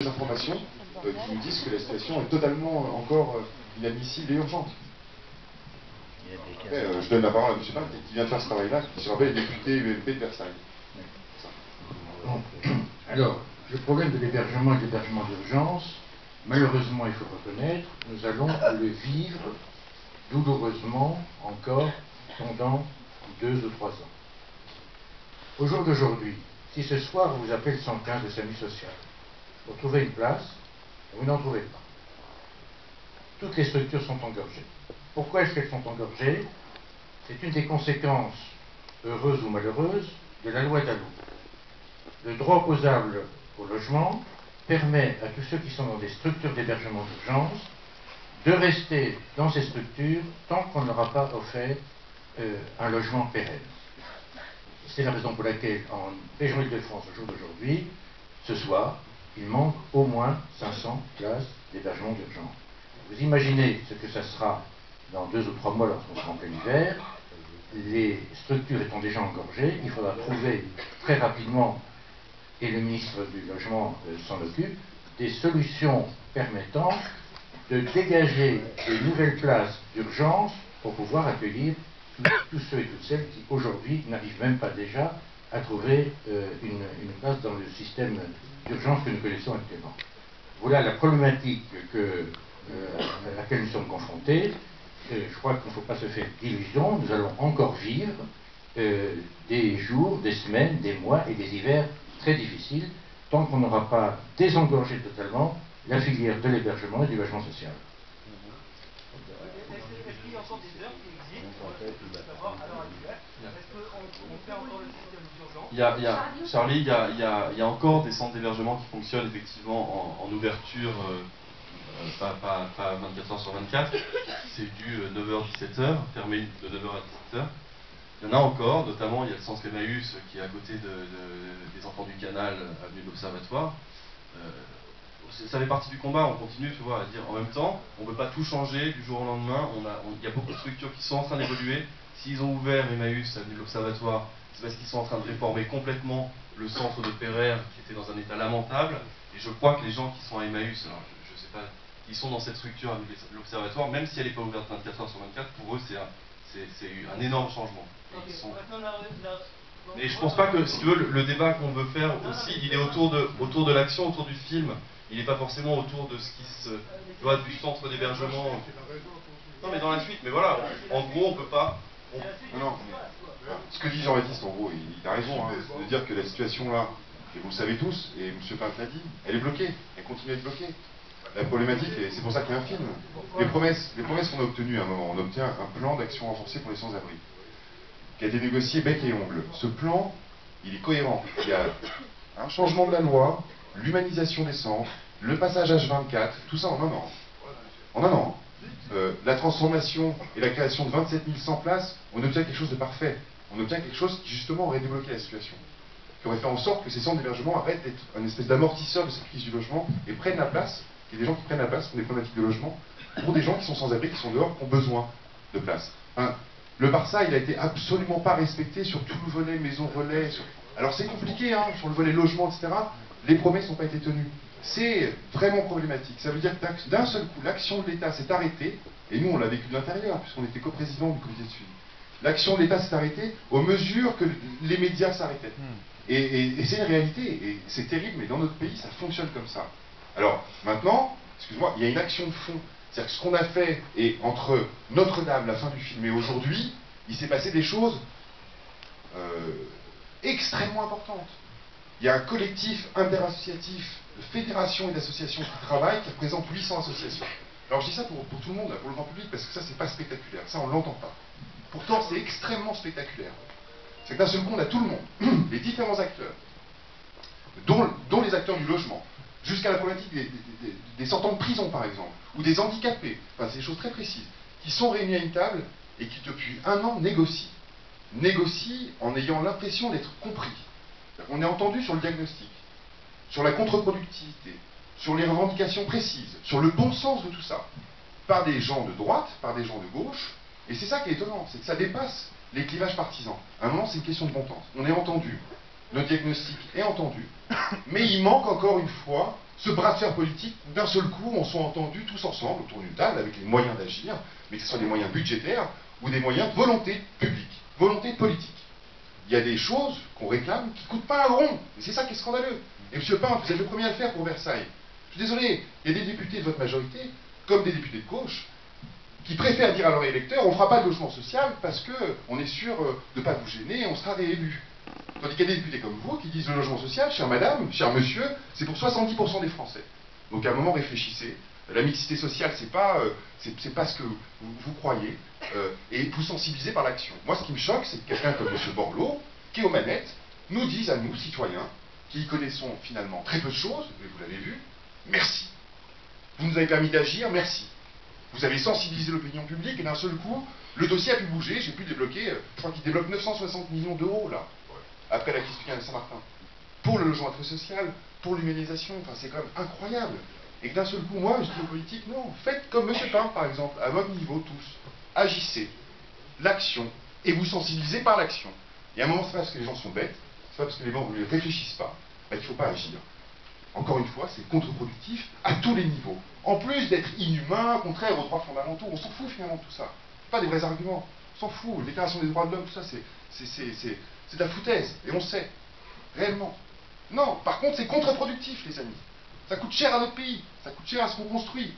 des informations qui nous disent que la situation est totalement encore inadmissible et urgente. Je donne la parole à M. Malte qui vient de faire ce travail-là, qui se rappelle député UMP de Versailles. Bon. Alors, le problème de l'hébergement et de l'hébergement d'urgence, malheureusement, il faut reconnaître, nous allons le vivre douloureusement encore pendant 2 ou 3 ans. Au jour d'aujourd'hui, si ce soir vous appelez le 115 de SAMU social pour trouver une place, vous n'en trouvez pas. Toutes les structures sont engorgées. Pourquoi est-ce qu'elles sont engorgées? C'est une des conséquences, heureuses ou malheureuses, de la loi Dallot. Le droit opposable au logement permet à tous ceux qui sont dans des structures d'hébergement d'urgence de rester dans ces structures tant qu'on ne leur a pas offert un logement pérenne. C'est la raison pour laquelle, en région Île-de-France, au jour d'aujourd'hui, ce soir, il manque au moins 500 places d'hébergement d'urgence. Vous imaginez ce que ça sera dans 2 ou 3 mois lorsqu'on sera en plein hiver. Les structures étant déjà engorgées, il faudra trouver très rapidement, et le ministre du Logement s'en occupe, des solutions permettant de dégager de nouvelles places d'urgence pour pouvoir accueillir tous ceux et toutes celles qui aujourd'hui n'arrivent même pas déjà à trouver une place dans le système d'urgence que nous connaissons actuellement. Voilà la problématique à laquelle nous sommes confrontés. Je crois qu'il ne faut pas se faire d'illusions. Nous allons encore vivre des jours, des semaines, des mois et des hivers très difficiles tant qu'on n'aura pas désengorgé totalement la filière de l'hébergement et du logement social. Est-ce qu'il y a encore des heures qui existent à l'heure actuelle? Est-ce qu'on fait encore le système d'urgence? Charlie, il y a encore des centres d'hébergement qui fonctionnent effectivement en ouverture, pas 24 heures sur 24. C'est du 9h-17h, fermé de 9h à 17h. Il y en a encore, notamment il y a le centre Emmaüs qui est à côté des Enfants du Canal, avenue de l'Observatoire. Ça fait partie du combat, on continue, tu vois, à dire en même temps, on ne peut pas tout changer du jour au lendemain. Il y a beaucoup de structures qui sont en train d'évoluer. S'ils ont ouvert Emmaüs, avenue de l'Observatoire, c'est parce qu'ils sont en train de réformer complètement le centre de Pereire qui était dans un état lamentable. Et je crois que les gens qui sont à Emmaüs, alors je ne sais pas, ils sont dans cette structure avenue de l'Observatoire, même si elle n'est pas ouverte 24 heures sur 24, pour eux c'est un énorme changement. Et je pense pas que, si tu veux, le débat qu'on veut faire aussi, il est autour de l'action, autour du film. Il n'est pas forcément autour de ce qui se... Tu vois, du centre d'hébergement. Non, mais dans la suite, mais voilà, en gros, on peut pas... Non, ce que dit Jean-Baptiste, en gros, il a raison, hein, de dire que la situation là, et vous le savez tous, et M. Pinte l'a dit, elle est bloquée, elle continue à être bloquée. La problématique, et c'est pour ça qu'il y a un film, les promesses qu'on a obtenues à un moment, on obtient un plan d'action renforcée pour les sans-abri, qui a été négocié bec et ongle. Ce plan, il est cohérent. Il y a un changement de la loi, l'humanisation des centres, le passage H24, tout ça en un an. En un an. La transformation et la création de 27 100 places, on obtient quelque chose de parfait. On obtient quelque chose qui justement aurait débloqué la situation. Qui aurait fait en sorte que ces centres d'hébergement arrêtent d'être un espèce d'amortisseur de cette crise du logement et prennent la place, qu'il y ait des gens qui prennent la place pour des problématiques de logement, pour des gens qui sont sans abri, qui sont dehors, qui ont besoin de place. Le Barça, il a été absolument pas respecté sur tout le volet maison relais. Alors c'est compliqué, hein, sur le volet logement, etc. Les promesses n'ont pas été tenues. C'est vraiment problématique. Ça veut dire que d'un seul coup, l'action de l'État s'est arrêtée, et nous on l'a vécu de l'intérieur, puisqu'on était coprésident du comité de suivi. L'action de l'État s'est arrêtée aux mesures que les médias s'arrêtaient. Et c'est une réalité, et c'est terrible, mais dans notre pays, ça fonctionne comme ça. Alors, maintenant, excuse-moi, il y a une action de fond. C'est-à-dire que ce qu'on a fait, et entre Notre-Dame, la fin du film, et aujourd'hui, il s'est passé des choses extrêmement importantes. Il y a un collectif interassociatif de fédérations et d'associations qui travaillent, qui représente 800 associations. Alors je dis ça pour tout le monde, pour le grand public, parce que ça, c'est pas spectaculaire. Ça, on l'entend pas. Pourtant, c'est extrêmement spectaculaire. C'est que d'un seul coup, on a tout le monde, les différents acteurs, dont les acteurs du logement, jusqu'à la problématique des sortants de prison, par exemple, ou des handicapés, enfin, c'est des choses très précises, qui sont réunis à une table et qui, depuis un an, négocient. Négocient en ayant l'impression d'être compris. On est entendu sur le diagnostic, sur la contre-productivité, sur les revendications précises, sur le bon sens de tout ça, par des gens de droite, par des gens de gauche, et c'est ça qui est étonnant, c'est que ça dépasse les clivages partisans. À un moment, c'est une question de bon sens. On est entendu, notre diagnostic est entendu, mais il manque encore une fois ce bras de fer politique, d'un seul coup, on soit entendus tous ensemble autour d'une table avec les moyens d'agir, mais que ce soit des moyens budgétaires ou des moyens de volonté publique, volonté politique. Il y a des choses qu'on réclame qui ne coûtent pas un rond, et c'est ça qui est scandaleux. Et M. Pin, vous êtes le premier à le faire pour Versailles. Je suis désolé, il y a des députés de votre majorité, comme des députés de gauche, qui préfèrent dire à leurs électeurs, on ne fera pas de logement social parce qu'on est sûr de ne pas vous gêner, on sera réélu. Tandis qu'il y a des députés comme vous qui disent le logement social, chère madame, cher monsieur, c'est pour 70% des Français. Donc à un moment, réfléchissez. La mixité sociale, c'est pas ce que vous croyez, et vous sensibilisez par l'action. Moi, ce qui me choque, c'est que quelqu'un comme M. Borloo, qui est aux manettes, nous dise à nous, citoyens, qui y connaissons finalement très peu de choses, et vous l'avez vu, merci. Vous nous avez permis d'agir, merci. Vous avez sensibilisé l'opinion publique, et d'un seul coup, le dossier a pu bouger, j'ai pu débloquer, je crois qu'il débloque 960 millions d'euros, là, après la crise du canal Saint-Martin. Pour le logement social, pour l'humanisation, enfin, c'est quand même incroyable. Et que d'un seul coup, moi, je dis aux politiques, non, faites comme M. Pin, par exemple, à votre niveau, tous. Agissez, l'action, et vous sensibilisez par l'action. Et à un moment, c'est pas parce que les gens sont bêtes, c'est pas parce que les gens ne réfléchissent pas, qu'il ne faut pas agir. Encore une fois, c'est contre-productif à tous les niveaux. En plus d'être inhumain, contraire aux droits fondamentaux, on s'en fout finalement de tout ça. C'est pas des vrais arguments. On s'en fout. La déclaration des droits de l'homme, tout ça, c'est de la foutaise. Et on sait. Réellement. Non, par contre, c'est contre-productif, les amis. Ça coûte cher à notre pays. Ça coûte cher à ce qu'on construit.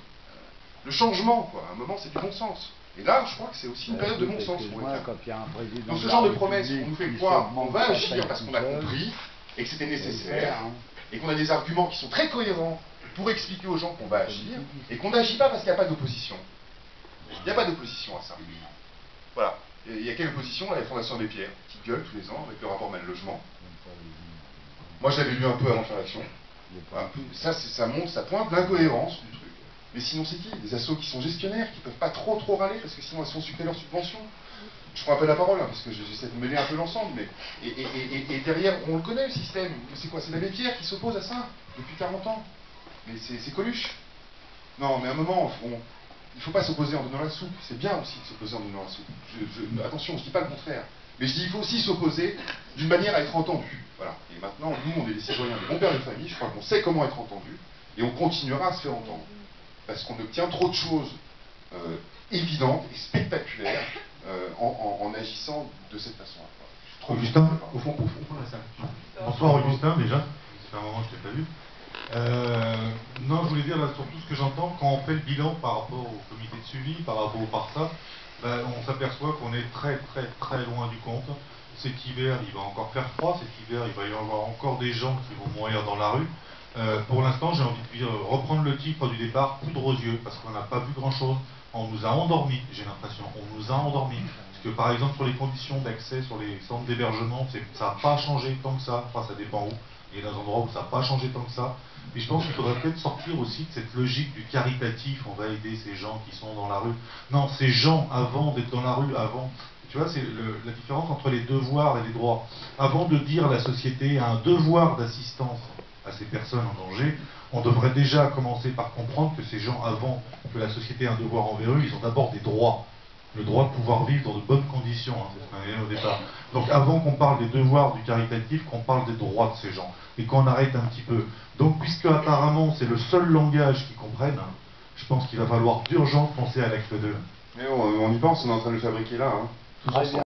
Le changement, quoi. À un moment, c'est du bon sens. Et là, je crois que c'est aussi une période de bon sens. Dans ce genre de promesses, on nous fait croire qu'on va agir parce qu'on a compris et que c'était nécessaire, et qu'on a des arguments qui sont très cohérents pour expliquer aux gens qu'on va agir, et qu'on n'agit pas parce qu'il n'y a pas d'opposition. Il n'y a pas d'opposition à ça. Voilà. Il y a quelle opposition à la Fondation Abbé Pierre, qui gueule tous les ans avec le rapport Mal-Logement. Moi, je l'avais lu un peu avant de faire l'action. Voilà. Ça montre, ça pointe l'incohérence du truc. Mais sinon, c'est qui? Des assos qui sont gestionnaires, qui ne peuvent pas trop râler, parce que sinon elles sont sucrées leurs subventions. Je prends un peu la parole, hein, parce que j'essaie de mêler un peu l'ensemble, mais... Et derrière, on le connaît, le système. C'est quoi? C'est l'Abbé Pierre qui s'oppose à ça, depuis 40 ans. Mais c'est Coluche. Non, mais à un moment, il ne faut pas s'opposer en donnant la soupe. C'est bien aussi de s'opposer en donnant la soupe. Attention, je ne dis pas le contraire. Mais je dis qu'il faut aussi s'opposer d'une manière à être entendu. Voilà. Et maintenant, nous, on est des citoyens, des bons pères de famille, je crois qu'on sait comment être entendu, et on continuera à se faire entendre. Parce qu'on obtient trop de choses évidentes et spectaculaires en agissant de cette façon-là. Augustin, au fond de la salle. Bonsoir Augustin, déjà. Ça fait un moment que je ne t'ai pas vu. Non, je voulais dire là, sur tout ce que j'entends, quand on fait le bilan par rapport au comité de suivi, par rapport au PARSA, on s'aperçoit qu'on est très loin du compte. Cet hiver, il va encore faire froid. Cet hiver, il va y avoir encore des gens qui vont mourir dans la rue. Pour l'instant, j'ai envie de reprendre le titre du départ, poudre aux yeux, parce qu'on n'a pas vu grand-chose. On nous a endormis, j'ai l'impression. On nous a endormis. Parce que par exemple, sur les conditions d'accès, sur les centres d'hébergement, ça n'a pas changé tant que ça. Enfin, ça dépend où. Il y a des endroits où ça n'a pas changé tant que ça. Mais je pense qu'il faudrait peut-être sortir aussi de cette logique du caritatif. On va aider ces gens qui sont dans la rue. Non, ces gens, avant d'être dans la rue, avant... Tu vois, c'est la différence entre les devoirs et les droits. Avant de dire la société a un devoir d'assistance à ces personnes en danger, on devrait déjà commencer par comprendre que ces gens, avant que la société ait un devoir envers eux, ils ont d'abord des droits. Le droit de pouvoir vivre dans de bonnes conditions, hein, c'est ce qu'on a dit au départ. Donc avant qu'on parle des devoirs du caritatif, qu'on parle des droits de ces gens, et qu'on arrête un petit peu. Donc puisque apparemment c'est le seul langage qu'ils comprennent, hein, je pense qu'il va falloir d'urgence penser à l'acte 2. Mais on y pense, on est en train de le fabriquer là. Hein. Tous ensemble.